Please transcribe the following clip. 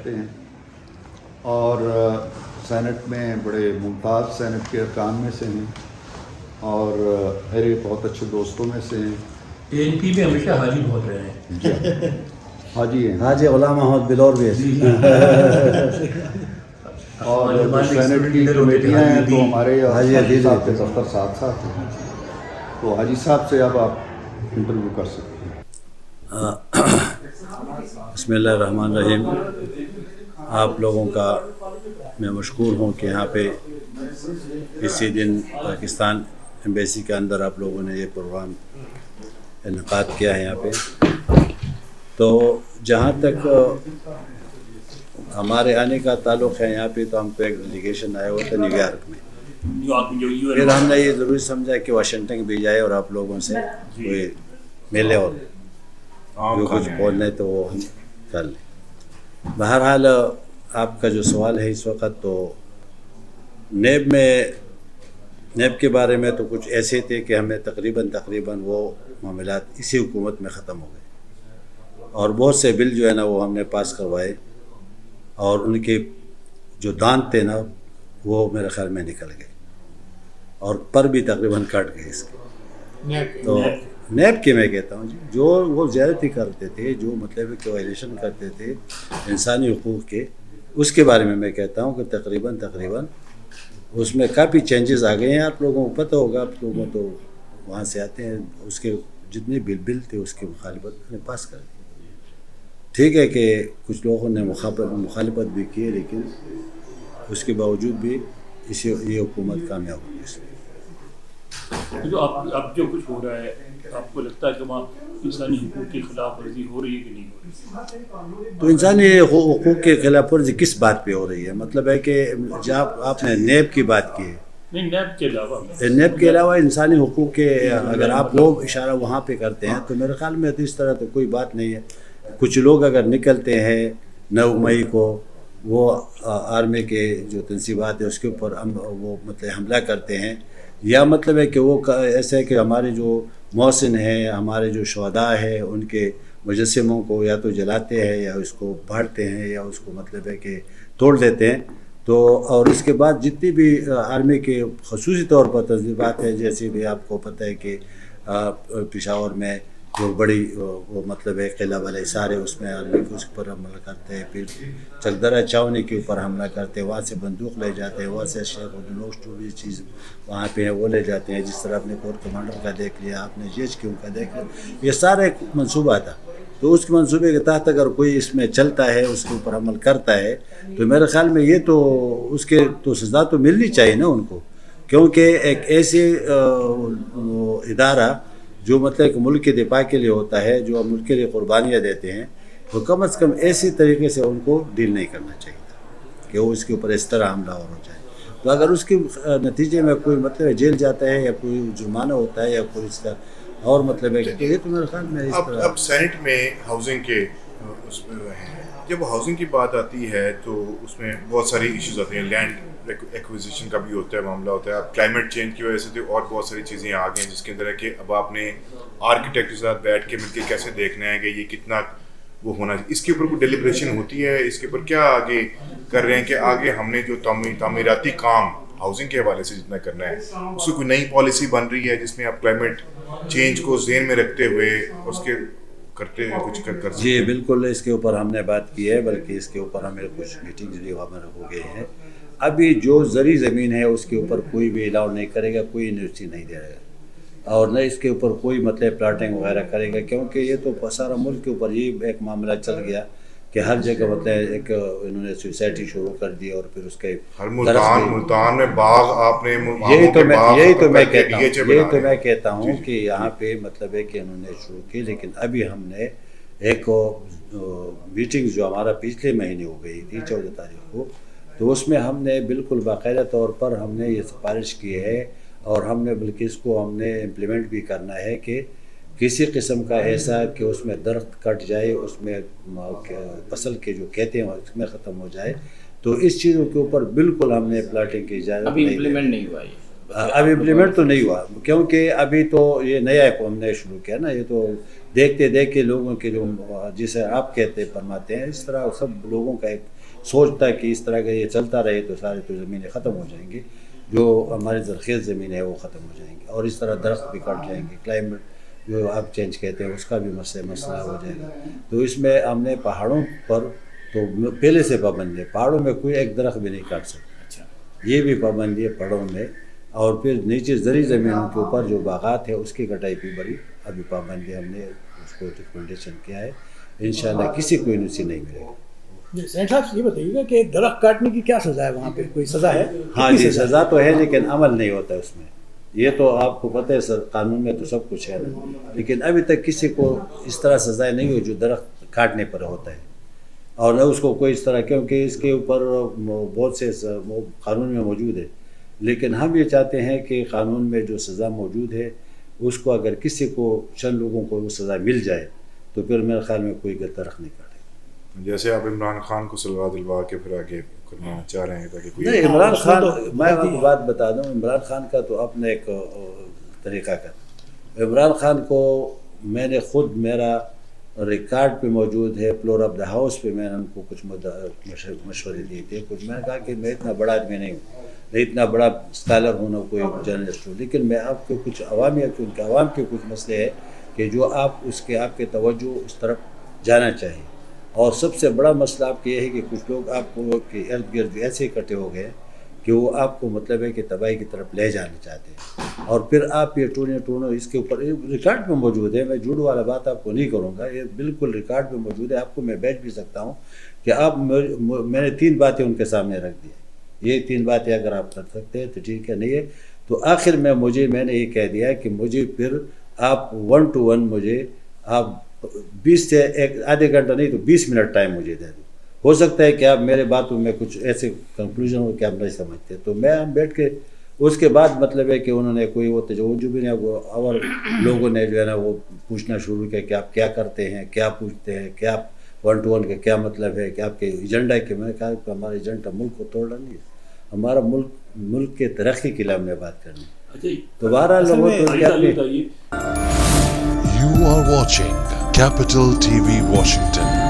کرتے ہیں اور سینٹ میں بڑے ممتاز سینٹ کے ارکان میں سے ہیں اور میرے بہت اچھے دوستوں میں سے ہیں. ANP میں ہمیشہ حاجی بہت رہے ہیں. جی حاجی ہیں. حاجی غلام محمد بلور بھی اور جو سینٹ کی کمیٹیاں ہیں تو ہمارے حاجی عدیل صاحب کے دفتر ساتھ ساتھ ہیں. تو حاجی صاحب سے اب آپ انٹرویو کر سکتے ہیں. بسم اللہ الرحمن الرحیم. آپ لوگوں کا میں مشکور ہوں کہ یہاں پہ اسی دن پاکستان ایمبیسی کے اندر آپ لوگوں نے یہ پروگرام انعقاد کیا ہے یہاں پہ. تو جہاں تک ہمارے آنے کا تعلق ہے یہاں پہ تو ہم کو ایک ڈیلیگیشن آیا ہوا تھا نیو یارک میں. پھر ہم نے یہ ضروری سمجھا کہ واشنگٹن بھی جائے اور آپ لوگوں سے کوئی ملے اور جو کچھ بولنے تو وہ ہم کر لیں. بہرحال آپ کا جو سوال ہے اس وقت تو نیب کے بارے میں تو کچھ ایسے تھے کہ ہمیں تقریباً وہ معاملات اسی حکومت میں ختم ہو گئے اور بہت سے بل جو ہے نا وہ ہم نے پاس کروائے اور ان کے جو دانت تھے نا وہ میرے خیال میں نکل گئے اور پر بھی تقریباً کٹ گئے اس کے. تو نیب کے میں کہتا ہوں جی جو وہ زیادتی کرتے تھے جو مطلب کہ وائلیشن کرتے تھے انسانی حقوق کے اس کے بارے میں کہتا ہوں کہ تقریباً اس میں کافی چینجز آ گئے ہیں. آپ لوگوں کو پتہ ہوگا, آپ لوگوں تو وہاں سے آتے ہیں, اس کے جتنے بل تھے اس کی مخالفت نے پاس کر دی. ٹھیک ہے کہ کچھ لوگوں نے مخالفت بھی کی لیکن اس کے باوجود بھی یہ حکومت کامیاب ہوگی. اس میں جو اب جو کچھ ہو رہا ہے آپ کو لگتا ہے کہ وہاں انسانی حقوق کی خلاف ورزی ہو رہی ہے کہ نہیں ہو رہی؟ تو انسانی حقوق کی خلاف ورزی کس بات پہ ہو رہی ہے؟ مطلب ہے کہ جب آپ نے نیب کی بات کی ہے, نہیں نیب کے علاوہ انسانی حقوق کے اگر آپ وہ اشارہ وہاں پہ کرتے ہیں تو میرے خیال میں تو اس طرح تو کوئی بات نہیں ہے. کچھ لوگ اگر نکلتے ہیں 9 مئی کو وہ آرمی کے جو تنصیبات ہیں اس کے اوپر وہ مطلب حملہ کرتے ہیں, یا مطلب ہے کہ وہ ایسا ہے کہ ہمارے جو محسن ہیں, ہمارے جو شہداء ہیں ان کے مجسموں کو یا تو جلاتے ہیں یا اس کو پھاڑتے ہیں یا اس کو مطلب ہے کہ توڑ دیتے ہیں. تو اور اس کے بعد جتنی بھی آرمی کے خصوصی طور پر تنظیمات ہیں, جیسے بھی آپ کو پتہ ہے کہ پشاور میں جو بڑی وہ مطلب ہے قلعہ والے سارے اس میں آرمی کو اس پر حملہ کرتے ہیں, پھر چکدرہ چاونی کے اوپر حملہ کرتے ہیں, وہاں سے بندوق لے جاتے ہیں, وہاں سے شیخ النوش جو بھی چیز وہاں پہ ہے وہ لے جاتے ہیں. جس طرح آپ نے کور کمانڈر کا دیکھ لیا, آپ نے GHQ کا دیکھ لیا, یہ سارا ایک منصوبہ تھا. تو اس کے منصوبے کے تحت اگر کوئی اس میں چلتا ہے, اس کے اوپر عمل کرتا ہے, تو میرے خیال میں یہ تو اس کے تو سزا تو ملنی چاہیے نا ان کو, کیونکہ ایک ایسے ادارہ جو مطلب کہ ملک کے دفاع کے لیے ہوتا ہے, جو ملک کے لیے قربانیاں دیتے ہیں, تو کم از کم ایسی طریقے سے ان کو ڈیل نہیں کرنا چاہیے تھا کہ وہ اس کے اوپر اس طرح حملہ ہو جائے. تو اگر اس کے نتیجے میں کوئی مطلب جیل جاتا ہے یا کوئی جرمانہ ہوتا ہے یا کوئی اس کا اور مطلب ہے کہ یہ تو میرے خیال میں اس طرح. اب سینٹ میں ہاؤسنگ کے اس میں جب ہاؤسنگ کی بات آتی ہے تو اس میں بہت ساری ایشوز آتے ہیں. لینڈ ایکوزیشن کا بھی ہوتا ہے, معاملہ ہوتا ہے. اب کلائمیٹ چینج کی وجہ سے تو اور بہت ساری چیزیں آ گئی ہیں جس کے اندر ہے کہ اب آپ نے آرکیٹیکٹ کے ساتھ بیٹھ کے مل کے کیسے دیکھنا ہے کہ یہ کتنا وہ ہونا چاہیے. اس کے اوپر کوئی ڈیلیبریشن ہوتی ہے, اس کے اوپر کیا آگے کر رہے ہیں کہ آگے ہم نے جو تعمیراتی کام ہاؤسنگ کے حوالے سے جتنا کرنا ہے اس کی کوئی نئی پالیسی بن رہی ہے جس میں آپ کلائمیٹ چینج کو ذہن میں رکھتے ہوئے اس کے کرتے ہیں کچھ کر جی بالکل, اس کے اوپر ہم نے بات کی ہے, بلکہ اس کے اوپر ہمیں کچھ میٹنگ بھی ہمارے ہو گئے ہیں. ابھی جو زرعی زمین ہے اس کے اوپر کوئی بھی الاؤ نہیں کرے گا, کوئی یونیورسٹی نہیں دے گا, اور نہ اس کے اوپر کوئی مطلب پلاٹنگ وغیرہ کرے گا, کیونکہ یہ تو سارا ملک کے اوپر یہ ایک معاملہ چل گیا کہ ہر جگہ مطلب ایک انہوں نے سوسائٹی شروع کر دی اور پھر اس کے ہر ملتان میں باغ آپ نے یہی تو میں کہتا ہوں کہ یہاں پہ مطلب ہے کہ انہوں نے شروع کی. لیکن ابھی ہم نے ایک میٹنگ جو ہمارا پچھلے مہینے ہو گئی تھی 14 تاریخ کو, تو اس میں ہم نے بالکل باقاعدہ طور پر ہم نے یہ سفارش کی ہے اور ہم نے بلکہ اس کو ہم نے امپلیمنٹ بھی کرنا ہے کہ کسی قسم کا ایسا کہ اس میں درخت کٹ جائے, اس میں فصل کے جو کہتے ہیں اس میں ختم ہو جائے, تو اس چیزوں کے اوپر بالکل ہم نے پلاٹنگ کی اجازت ابھی امپلیمنٹ نہیں ہوا. ابھی امپلیمنٹ تو نہیں ہوا کیونکہ ابھی تو یہ نیا ایپ ہم نے شروع کیا نا. یہ تو دیکھتے لوگوں کے جو جسے آپ کہتے فرماتے ہیں اس طرح سب لوگوں کا ایک سوچتا ہے کہ اس طرح کا یہ چلتا رہے تو سارے تو زمینیں ختم ہو جائیں گی، جو ہماری زرخیز زمینیں ہیں وہ ختم ہو جائیں گی، اور اس طرح درخت بھی کٹ جائیں گے، کلائمیٹ جو آپ چینج کہتے ہیں اس کا بھی مسئلہ ہو جائے گا۔ تو اس میں ہم نے پہاڑوں پر تو پہلے سے پابندی ہے، پہاڑوں میں کوئی ایک درخت بھی نہیں کاٹ سکتا، اچھا یہ بھی پابندی ہے پہاڑوں میں، اور پھر نیچے زرعی زمینوں کے اوپر جو باغات ہے اس کی کٹائی پہ بڑی ابھی پابندی ہم نے اس کو ریکمنڈیشن کیا ہے، انشاءاللہ کسی کو نسی نہیں ملے گا۔ سینٹ صاحب یہ بتائیے گا کہ درخت کاٹنے کی کیا سزا ہے وہاں پہ، کوئی سزا ہے؟ ہاں جی سزا تو ہے لیکن عمل نہیں ہوتا اس میں، یہ تو آپ کو پتہ ہے سر، قانون میں تو سب کچھ ہے نا، لیکن ابھی تک کسی کو اس طرح سزائے نہیں ہوئی جو درخت کاٹنے پر ہوتا ہے، اور نہ اس کو کوئی اس طرح، کیونکہ اس کے اوپر بہت سے قانون میں موجود ہے، لیکن ہم یہ چاہتے ہیں کہ قانون میں جو سزا موجود ہے اس کو اگر کسی کو چند لوگوں کو وہ سزا مل جائے تو پھر میرے خیال میں کوئی درخت نہیں کاٹے۔ جیسے آپ عمران خان کو سلوا دلوا کے پھر آگے کرنا چاہ رہے ہیں تاکہ کوئی نہیں عمران خان، میں آپ کو بات بتا دوں، عمران خان کا تو اپنا ایک طریقہ کا، عمران خان کو میں نے خود، میرا ریکارڈ پہ موجود ہے، فلور آف دا ہاؤس پہ میں نے ان کو کچھ مشورے دیے تھے، کچھ میں نے کہا کہ میں اتنا بڑا آدمی نہیں ہوں، نہیں اتنا بڑا اسکالر ہوں، نہ کوئی جرنلسٹ ہوں، لیکن میں آپ کو کچھ عوام کے کچھ مسئلے ہیں کہ جو آپ کے توجہ اس طرف جانا چاہیے، اور سب سے بڑا مسئلہ آپ کا یہ ہے کہ کچھ لوگ آپ کو کے ارد گرد ایسے اکٹھے ہو گئے کہ وہ آپ کو مطلب ہے کہ تباہی کی طرف لے جانا چاہتے ہیں، اور پھر آپ یہ ٹونے اس کے اوپر ریکارڈ میں موجود ہے، میں جھوٹ والا بات آپ کو نہیں کروں گا، یہ بالکل ریکارڈ میں موجود ہے، آپ کو میں بیچ بھی سکتا ہوں کہ آپ، میں نے 3 باتیں ان کے سامنے رکھ دی، یہ 3 باتیں اگر آپ کر سکتے ہیں تو ٹھیک ہے، نہیں ہے تو آخر میں میں نے یہ کہہ دیا کہ مجھے پھر آپ 1 to 1 مجھے آپ 20 سے آدھے گھنٹہ نہیں تو 20 منٹ ٹائم مجھے دے دوں، ہو سکتا ہے کہ آپ میرے باتوں میں کچھ ایسے کنکلوژن ہو کہ آپ نہیں سمجھتے، تو میں ہم بیٹھ کے اس کے بعد مطلب ہے کہ انہوں نے کوئی وہ توجہ بھی نہیں، اور لوگوں نے جو ہے نا وہ پوچھنا شروع کیا کہ آپ کیا کرتے ہیں، کیا پوچھتے ہیں، کیا 1 to 1 کا کیا مطلب ہے، کہ آپ کے ایجنڈا ہے، کہ میں نے کہا کہ ہمارا ایجنڈا ملک کو توڑنا نہیں ہے، ہمارا ملک کے ترقی کے لیے ہم نے بات کرنی ہے۔ اچھا تو بہرحال لوگوں کو بتائیے You are watching Capital TV Washington.